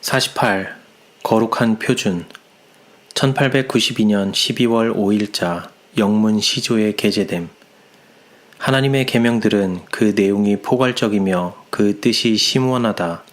48. 거룩한 표준 1892년 12월 5일자 영문 시조에 게재됨. 하나님의 계명들은 그 내용이 포괄적이며 그 뜻이 심원하다.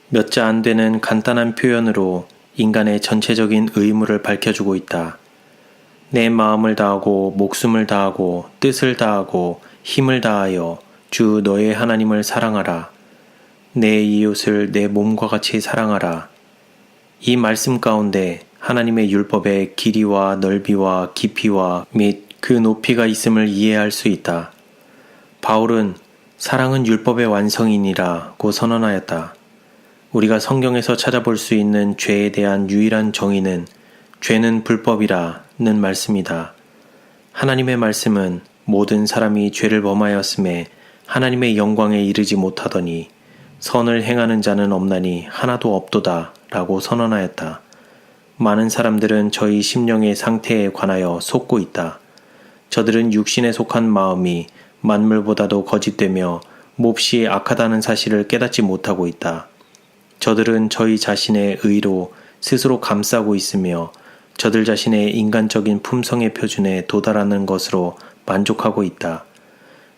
몇 자 안 되는 간단한 표현으로 인간의 전체적인 의무를 밝혀주고 있다. 내 마음을 다하고 목숨을 다하고 뜻을 다하고 힘을 다하여 주 너의 하나님을 사랑하라. 내 이웃을 내 몸과 같이 사랑하라. 이 말씀 가운데 하나님의 율법의 길이와 넓이와 깊이와 및 그 높이가 있음을 이해할 수 있다. 바울은 사랑은 율법의 완성이니라고 선언하였다. 우리가 성경에서 찾아볼 수 있는 죄에 대한 유일한 정의는 죄는 불법이라는 말씀이다. 하나님의 말씀은 모든 사람이 죄를 범하였음에 하나님의 영광에 이르지 못하더니 선을 행하는 자는 없나니 하나도 없도다 라고 선언하였다. 많은 사람들은 저희 심령의 상태에 관하여 속고 있다. 저들은 육신에 속한 마음이 만물보다도 거짓되며 몹시 악하다는 사실을 깨닫지 못하고 있다. 저들은 저희 자신의 의로 스스로 감싸고 있으며 저들 자신의 인간적인 품성의 표준에 도달하는 것으로 만족하고 있다.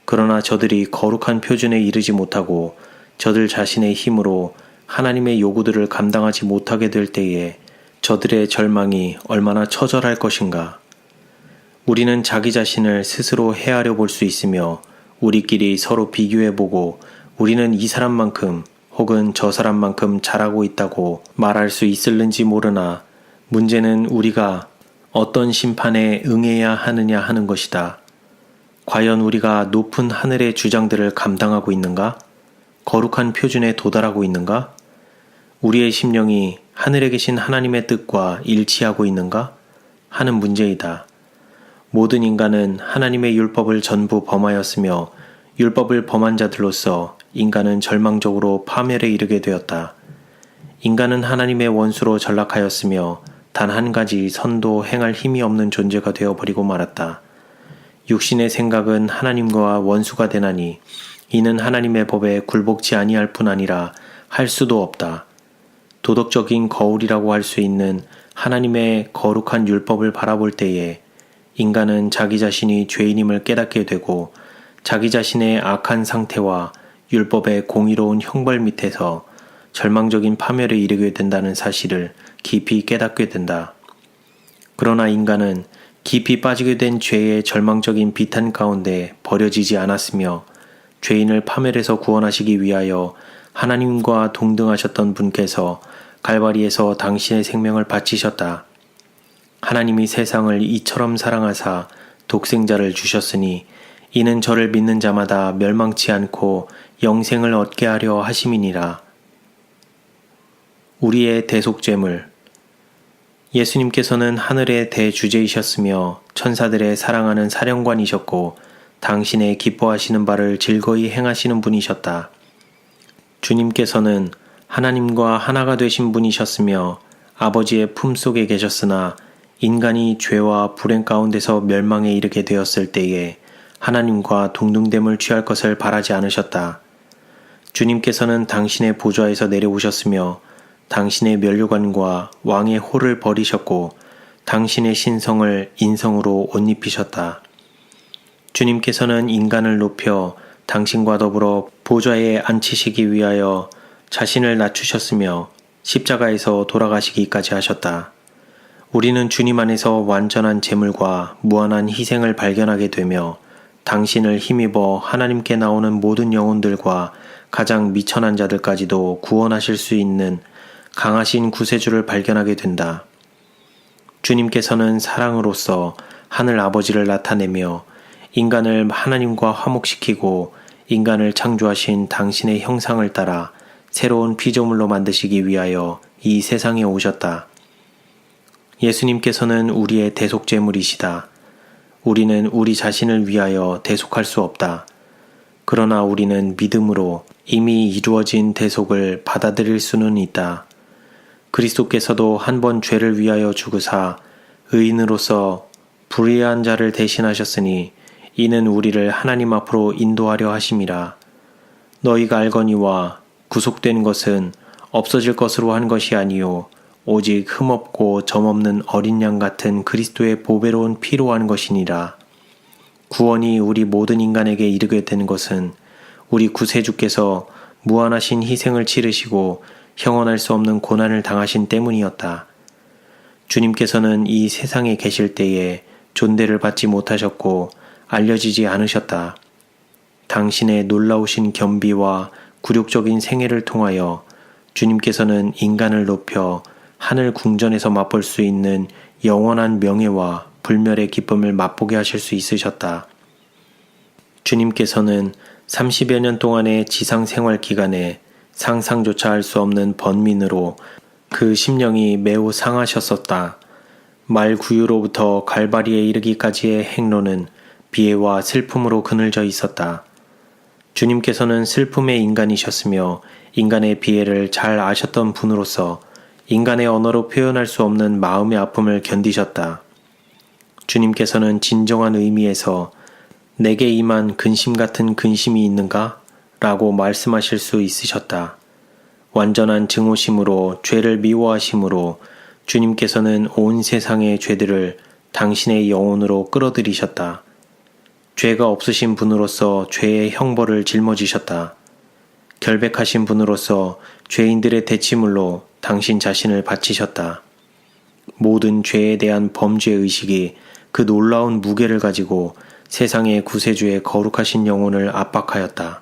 그러나 저들이 거룩한 표준에 이르지 못하고 저들 자신의 힘으로 하나님의 요구들을 감당하지 못하게 될 때에 저들의 절망이 얼마나 처절할 것인가. 우리는 자기 자신을 스스로 헤아려 볼 수 있으며 우리끼리 서로 비교해보고 우리는 이 사람만큼 혹은 저 사람만큼 잘하고 있다고 말할 수 있을는지 모르나 문제는 우리가 어떤 심판에 응해야 하느냐 하는 것이다. 과연 우리가 높은 하늘의 주장들을 감당하고 있는가? 거룩한 표준에 도달하고 있는가? 우리의 심령이 하늘에 계신 하나님의 뜻과 일치하고 있는가? 하는 문제이다. 모든 인간은 하나님의 율법을 전부 범하였으며 율법을 범한 자들로서 인간은 절망적으로 파멸에 이르게 되었다. 인간은 하나님의 원수로 전락하였으며 단 한 가지 선도 행할 힘이 없는 존재가 되어버리고 말았다. 육신의 생각은 하나님과 원수가 되나니 이는 하나님의 법에 굴복치 아니할 뿐 아니라 할 수도 없다. 도덕적인 거울이라고 할 수 있는 하나님의 거룩한 율법을 바라볼 때에 인간은 자기 자신이 죄인임을 깨닫게 되고 자기 자신의 악한 상태와 율법의 공의로운 형벌 밑에서 절망적인 파멸에 이르게 된다는 사실을 깊이 깨닫게 된다. 그러나 인간은 깊이 빠지게 된 죄의 절망적인 비탄 가운데 버려지지 않았으며 죄인을 파멸에서 구원하시기 위하여 하나님과 동등하셨던 분께서 갈바리에서 당신의 생명을 바치셨다. 하나님이 세상을 이처럼 사랑하사 독생자를 주셨으니 이는 저를 믿는 자마다 멸망치 않고 영생을 얻게 하려 하심이니라. 우리의 대속죄물. 예수님께서는 하늘의 대주제이셨으며 천사들의 사랑하는 사령관이셨고 당신의 기뻐하시는 바를 즐거이 행하시는 분이셨다. 주님께서는 하나님과 하나가 되신 분이셨으며 아버지의 품속에 계셨으나 인간이 죄와 불행 가운데서 멸망에 이르게 되었을 때에 하나님과 동등됨을 취할 것을 바라지 않으셨다. 주님께서는 당신의 보좌에서 내려오셨으며 당신의 면류관과 왕의 호를 버리셨고 당신의 신성을 인성으로 옷 입히셨다. 주님께서는 인간을 높여 당신과 더불어 보좌에 앉히시기 위하여 자신을 낮추셨으며 십자가에서 돌아가시기까지 하셨다. 우리는 주님 안에서 완전한 제물과 무한한 희생을 발견하게 되며 당신을 힘입어 하나님께 나오는 모든 영혼들과 가장 미천한 자들까지도 구원하실 수 있는 강하신 구세주를 발견하게 된다. 주님께서는 사랑으로서 하늘 아버지를 나타내며 인간을 하나님과 화목시키고 인간을 창조하신 당신의 형상을 따라 새로운 피조물로 만드시기 위하여 이 세상에 오셨다. 예수님께서는 우리의 대속제물이시다. 우리는 우리 자신을 위하여 대속할 수 없다. 그러나 우리는 믿음으로 이미 이루어진 대속을 받아들일 수는 있다. 그리스도께서도 한 번 죄를 위하여 죽으사 의인으로서 불의한 자를 대신하셨으니 이는 우리를 하나님 앞으로 인도하려 하심이라. 너희가 알거니와 구속된 것은 없어질 것으로 한 것이 아니요 오직 흠없고 점없는 어린 양 같은 그리스도의 보배로운 피로 한 것이니라. 구원이 우리 모든 인간에게 이르게 된 것은 우리 구세주께서 무한하신 희생을 치르시고 형언할 수 없는 고난을 당하신 때문이었다. 주님께서는 이 세상에 계실 때에 존대를 받지 못하셨고 알려지지 않으셨다. 당신의 놀라우신 겸비와 굴욕적인 생애를 통하여 주님께서는 인간을 높여 하늘 궁전에서 맛볼 수 있는 영원한 명예와 불멸의 기쁨을 맛보게 하실 수 있으셨다. 주님께서는 30여 년 동안의 지상 생활 기간에 상상조차 할 수 없는 번민으로 그 심령이 매우 상하셨었다. 말구유로부터 갈바리에 이르기까지의 행로는 비애와 슬픔으로 그늘져 있었다. 주님께서는 슬픔의 인간이셨으며 인간의 비애를 잘 아셨던 분으로서 인간의 언어로 표현할 수 없는 마음의 아픔을 견디셨다. 주님께서는 진정한 의미에서 내게 임한 근심 같은 근심이 있는가? 라고 말씀하실 수 있으셨다. 완전한 증오심으로 죄를 미워하심으로 주님께서는 온 세상의 죄들을 당신의 영혼으로 끌어들이셨다. 죄가 없으신 분으로서 죄의 형벌을 짊어지셨다. 결백하신 분으로서 죄인들의 대치물로 당신 자신을 바치셨다. 모든 죄에 대한 범죄의식이 그 놀라운 무게를 가지고 세상의 구세주의 거룩하신 영혼을 압박하였다.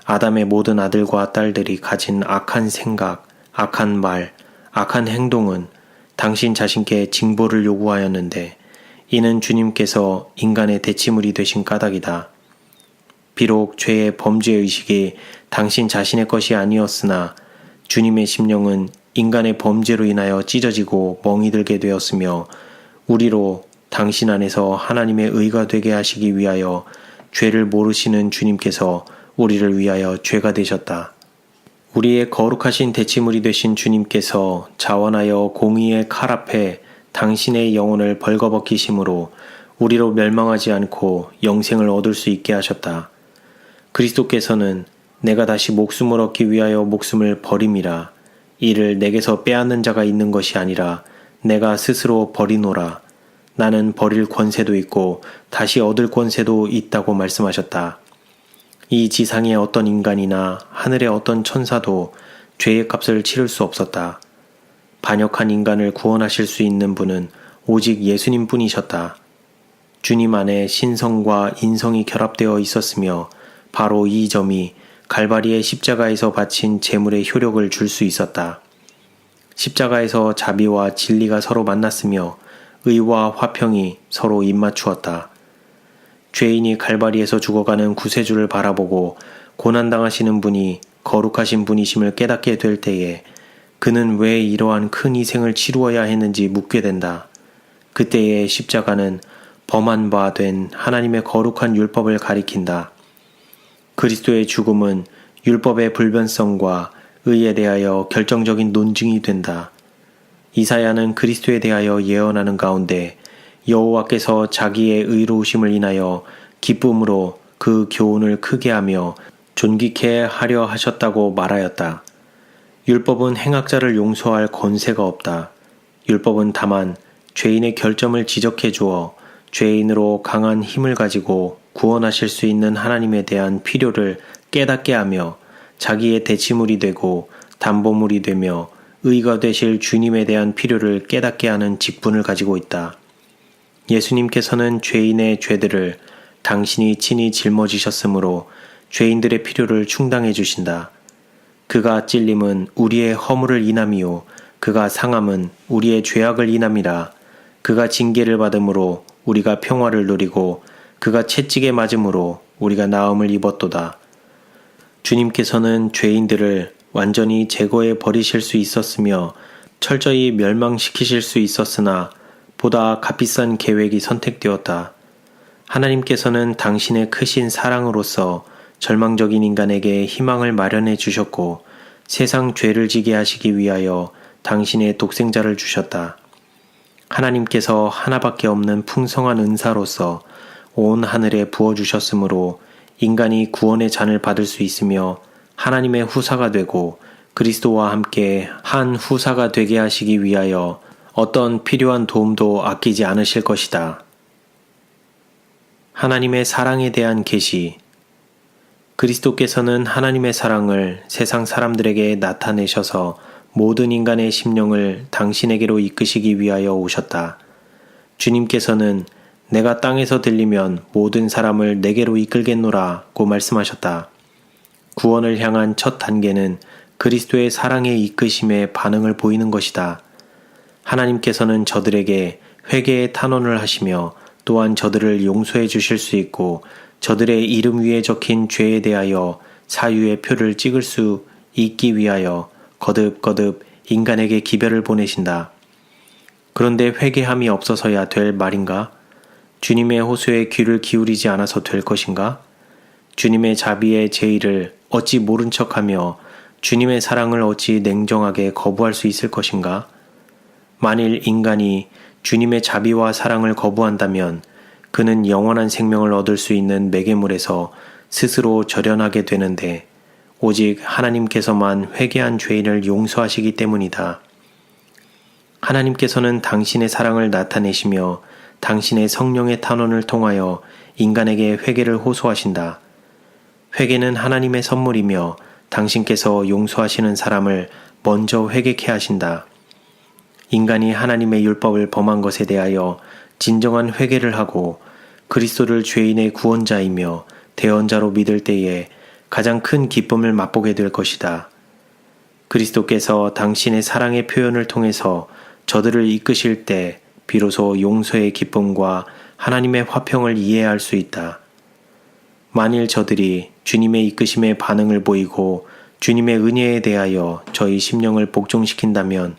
아담의 모든 아들과 딸들이 가진 악한 생각, 악한 말, 악한 행동은 당신 자신께 징벌을 요구하였는데 이는 주님께서 인간의 대치물이 되신 까닭이다. 비록 죄의 범죄의식이 당신 자신의 것이 아니었으나 주님의 심령은 인간의 범죄로 인하여 찢어지고 멍이 들게 되었으며 우리로 당신 안에서 하나님의 의가 되게 하시기 위하여 죄를 모르시는 주님께서 우리를 위하여 죄가 되셨다. 우리의 거룩하신 대치물이 되신 주님께서 자원하여 공의의 칼 앞에 당신의 영혼을 벌거벗기심으로 우리로 멸망하지 않고 영생을 얻을 수 있게 하셨다. 그리스도께서는 내가 다시 목숨을 얻기 위하여 목숨을 버림이라. 이를 내게서 빼앗는 자가 있는 것이 아니라 내가 스스로 버리노라. 나는 버릴 권세도 있고 다시 얻을 권세도 있다고 말씀하셨다. 이 지상의 어떤 인간이나 하늘의 어떤 천사도 죄의 값을 치를 수 없었다. 반역한 인간을 구원하실 수 있는 분은 오직 예수님 뿐이셨다. 주님 안에 신성과 인성이 결합되어 있었으며 바로 이 점이 갈바리의 십자가에서 바친 제물의 효력을 줄 수 있었다. 십자가에서 자비와 진리가 서로 만났으며 의와 화평이 서로 입맞추었다. 죄인이 갈바리에서 죽어가는 구세주를 바라보고 고난당하시는 분이 거룩하신 분이심을 깨닫게 될 때에 그는 왜 이러한 큰 희생을 치루어야 했는지 묻게 된다. 그때의 십자가는 범한 바 된 하나님의 거룩한 율법을 가리킨다. 그리스도의 죽음은 율법의 불변성과 의에 대하여 결정적인 논증이 된다. 이사야는 그리스도에 대하여 예언하는 가운데 여호와께서 자기의 의로우심을 인하여 기쁨으로 그 교훈을 크게 하며 존귀케 하려 하셨다고 말하였다. 율법은 행악자를 용서할 권세가 없다. 율법은 다만 죄인의 결점을 지적해 주어 죄인으로 강한 힘을 가지고 구원하실 수 있는 하나님에 대한 필요를 깨닫게 하며 자기의 대치물이 되고 담보물이 되며 의가 되실 주님에 대한 필요를 깨닫게 하는 직분을 가지고 있다. 예수님께서는 죄인의 죄들을 당신이 친히 짊어지셨으므로 죄인들의 필요를 충당해 주신다. 그가 찔림은 우리의 허물을 인함이요 그가 상함은 우리의 죄악을 인함이라. 그가 징계를 받음으로 우리가 평화를 누리고 그가 채찍에 맞음으로 우리가 나음을 입었도다. 주님께서는 죄인들을 완전히 제거해 버리실 수 있었으며 철저히 멸망시키실 수 있었으나 보다 값비싼 계획이 선택되었다. 하나님께서는 당신의 크신 사랑으로서 절망적인 인간에게 희망을 마련해 주셨고 세상 죄를 지게 하시기 위하여 당신의 독생자를 주셨다. 하나님께서 하나밖에 없는 풍성한 은사로서 온 하늘에 부어주셨으므로 인간이 구원의 잔을 받을 수 있으며 하나님의 후사가 되고 그리스도와 함께 한 후사가 되게 하시기 위하여 어떤 필요한 도움도 아끼지 않으실 것이다. 하나님의 사랑에 대한 계시. 그리스도께서는 하나님의 사랑을 세상 사람들에게 나타내셔서 모든 인간의 심령을 당신에게로 이끄시기 위하여 오셨다. 주님께서는 내가 땅에서 들리면 모든 사람을 내게로 이끌겠노라고 말씀하셨다. 구원을 향한 첫 단계는 그리스도의 사랑의 이끄심에 반응을 보이는 것이다. 하나님께서는 저들에게 회개의 탄원을 하시며 또한 저들을 용서해 주실 수 있고 저들의 이름 위에 적힌 죄에 대하여 사유의 표를 찍을 수 있기 위하여 거듭거듭 인간에게 기별을 보내신다. 그런데 회개함이 없어서야 될 말인가? 주님의 호소에 귀를 기울이지 않아서 될 것인가? 주님의 자비의 제의를 어찌 모른 척하며 주님의 사랑을 어찌 냉정하게 거부할 수 있을 것인가? 만일 인간이 주님의 자비와 사랑을 거부한다면 그는 영원한 생명을 얻을 수 있는 매개물에서 스스로 절연하게 되는데 오직 하나님께서만 회개한 죄인을 용서하시기 때문이다. 하나님께서는 당신의 사랑을 나타내시며 당신의 성령의 탄원을 통하여 인간에게 회개를 호소하신다. 회개는 하나님의 선물이며 당신께서 용서하시는 사람을 먼저 회개케 하신다. 인간이 하나님의 율법을 범한 것에 대하여 진정한 회개를 하고 그리스도를 죄인의 구원자이며 대언자로 믿을 때에 가장 큰 기쁨을 맛보게 될 것이다. 그리스도께서 당신의 사랑의 표현을 통해서 저들을 이끄실 때 비로소 용서의 기쁨과 하나님의 화평을 이해할 수 있다. 만일 저들이 주님의 이끄심에 반응을 보이고 주님의 은혜에 대하여 저희 심령을 복종시킨다면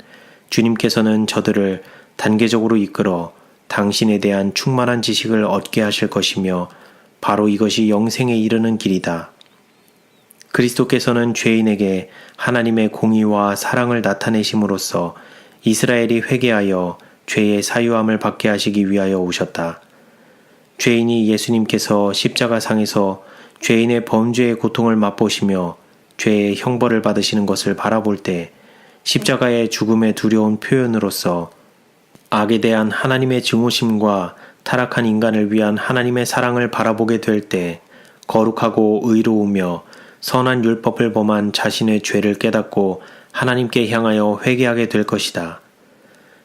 주님께서는 저들을 단계적으로 이끌어 당신에 대한 충만한 지식을 얻게 하실 것이며 바로 이것이 영생에 이르는 길이다. 그리스도께서는 죄인에게 하나님의 공의와 사랑을 나타내심으로써 이스라엘이 회개하여 죄의 사유함을 받게 하시기 위하여 오셨다. 죄인이 예수님께서 십자가상에서 죄인의 범죄의 고통을 맛보시며 죄의 형벌을 받으시는 것을 바라볼 때 십자가의 죽음의 두려운 표현으로서 악에 대한 하나님의 증오심과 타락한 인간을 위한 하나님의 사랑을 바라보게 될 때 거룩하고 의로우며 선한 율법을 범한 자신의 죄를 깨닫고 하나님께 향하여 회개하게 될 것이다.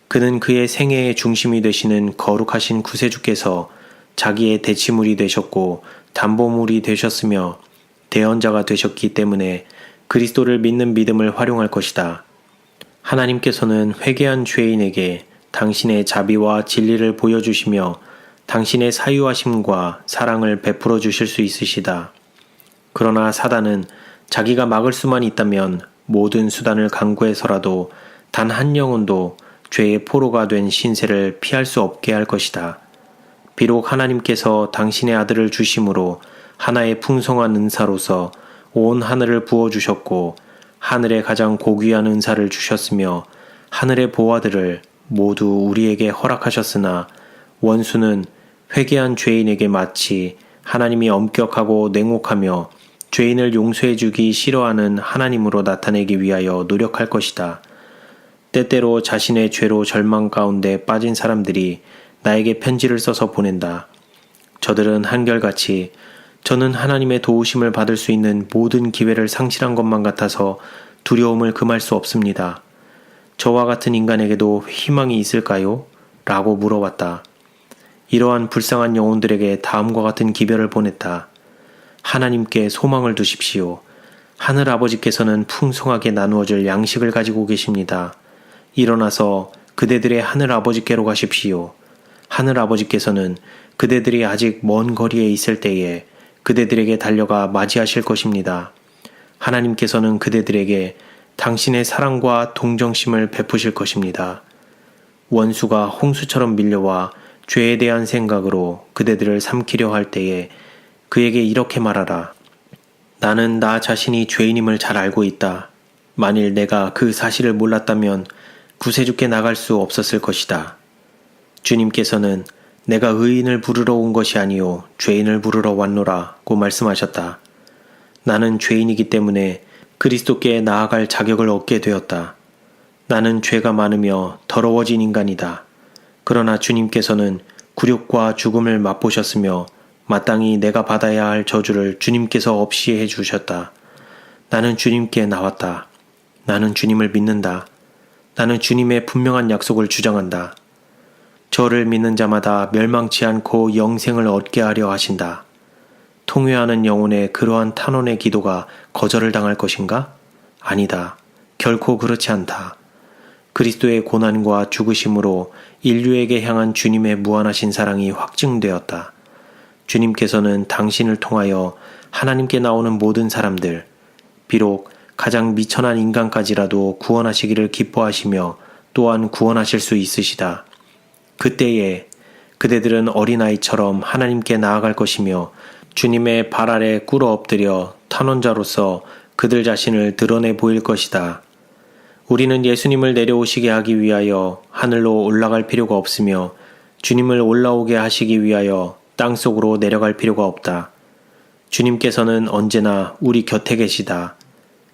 그는 그의 생애의 중심이 되시는 거룩하신 구세주께서 자기의 대치물이 되셨고 담보물이 되셨으며 대언자가 되셨기 때문에 그리스도를 믿는 믿음을 활용할 것이다. 하나님께서는 회개한 죄인에게 당신의 자비와 진리를 보여주시며 당신의 사유하심과 사랑을 베풀어 주실 수 있으시다. 그러나 사단은 자기가 막을 수만 있다면 모든 수단을 강구해서라도 단 한 영혼도 죄의 포로가 된 신세를 피할 수 없게 할 것이다. 비록 하나님께서 당신의 아들을 주심으로 하나의 풍성한 은사로서 온 하늘을 부어주셨고 하늘의 가장 고귀한 은사를 주셨으며 하늘의 보화들을 모두 우리에게 허락하셨으나 원수는 회개한 죄인에게 마치 하나님이 엄격하고 냉혹하며 죄인을 용서해 주기 싫어하는 하나님으로 나타내기 위하여 노력할 것이다. 때때로 자신의 죄로 절망 가운데 빠진 사람들이 나에게 편지를 써서 보낸다. 저들은 한결같이 저는 하나님의 도우심을 받을 수 있는 모든 기회를 상실한 것만 같아서 두려움을 금할 수 없습니다. 저와 같은 인간에게도 희망이 있을까요? 라고 물어봤다. 이러한 불쌍한 영혼들에게 다음과 같은 기별을 보냈다. 하나님께 소망을 두십시오. 하늘 아버지께서는 풍성하게 나누어질 양식을 가지고 계십니다. 일어나서 그대들의 하늘 아버지께로 가십시오. 하늘 아버지께서는 그대들이 아직 먼 거리에 있을 때에 그대들에게 달려가 맞이하실 것입니다. 하나님께서는 그대들에게 당신의 사랑과 동정심을 베푸실 것입니다. 원수가 홍수처럼 밀려와 죄에 대한 생각으로 그대들을 삼키려 할 때에 그에게 이렇게 말하라. 나는 나 자신이 죄인임을 잘 알고 있다. 만일 내가 그 사실을 몰랐다면 구세주께 나갈 수 없었을 것이다. 주님께서는 내가 의인을 부르러 온 것이 아니요 죄인을 부르러 왔노라고 말씀하셨다. 나는 죄인이기 때문에 그리스도께 나아갈 자격을 얻게 되었다. 나는 죄가 많으며 더러워진 인간이다. 그러나 주님께서는 굴욕과 죽음을 맛보셨으며 마땅히 내가 받아야 할 저주를 주님께서 없이 해주셨다. 나는 주님께 나왔다. 나는 주님을 믿는다. 나는 주님의 분명한 약속을 주장한다. 저를 믿는 자마다 멸망치 않고 영생을 얻게 하려 하신다. 통회하는 영혼의 그러한 탄원의 기도가 거절을 당할 것인가? 아니다. 결코 그렇지 않다. 그리스도의 고난과 죽으심으로 인류에게 향한 주님의 무한하신 사랑이 확증되었다. 주님께서는 당신을 통하여 하나님께 나오는 모든 사람들, 비록 가장 미천한 인간까지라도 구원하시기를 기뻐하시며 또한 구원하실 수 있으시다. 그때에 그대들은 어린아이처럼 하나님께 나아갈 것이며 주님의 발 아래 꿇어 엎드려 탄원자로서 그들 자신을 드러내 보일 것이다. 우리는 예수님을 내려오시게 하기 위하여 하늘로 올라갈 필요가 없으며 주님을 올라오게 하시기 위하여 땅속으로 내려갈 필요가 없다. 주님께서는 언제나 우리 곁에 계시다.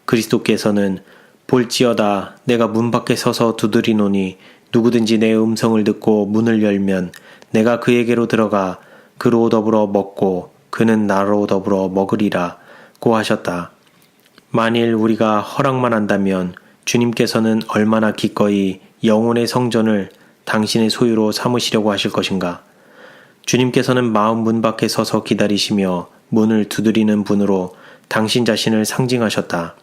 그리스도께서는 볼지어다 내가 문 밖에 서서 두드리노니 누구든지 내 음성을 듣고 문을 열면 내가 그에게로 들어가 그로 더불어 먹고 그는 나로 더불어 먹으리라 고 하셨다. 만일 우리가 허락만 한다면 주님께서는 얼마나 기꺼이 영혼의 성전을 당신의 소유로 삼으시려고 하실 것인가? 주님께서는 마음 문 밖에 서서 기다리시며 문을 두드리는 분으로 당신 자신을 상징하셨다.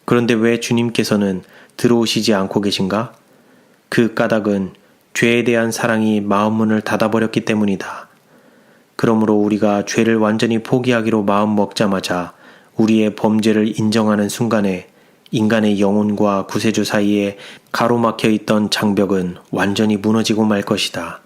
그런데 왜 주님께서는 들어오시지 않고 계신가? 그 까닭은 죄에 대한 사랑이 마음 문을 닫아버렸기 때문이다. 그러므로 우리가 죄를 완전히 포기하기로 마음 먹자마자 우리의 범죄를 인정하는 순간에 인간의 영혼과 구세주 사이에 가로막혀 있던 장벽은 완전히 무너지고 말 것이다.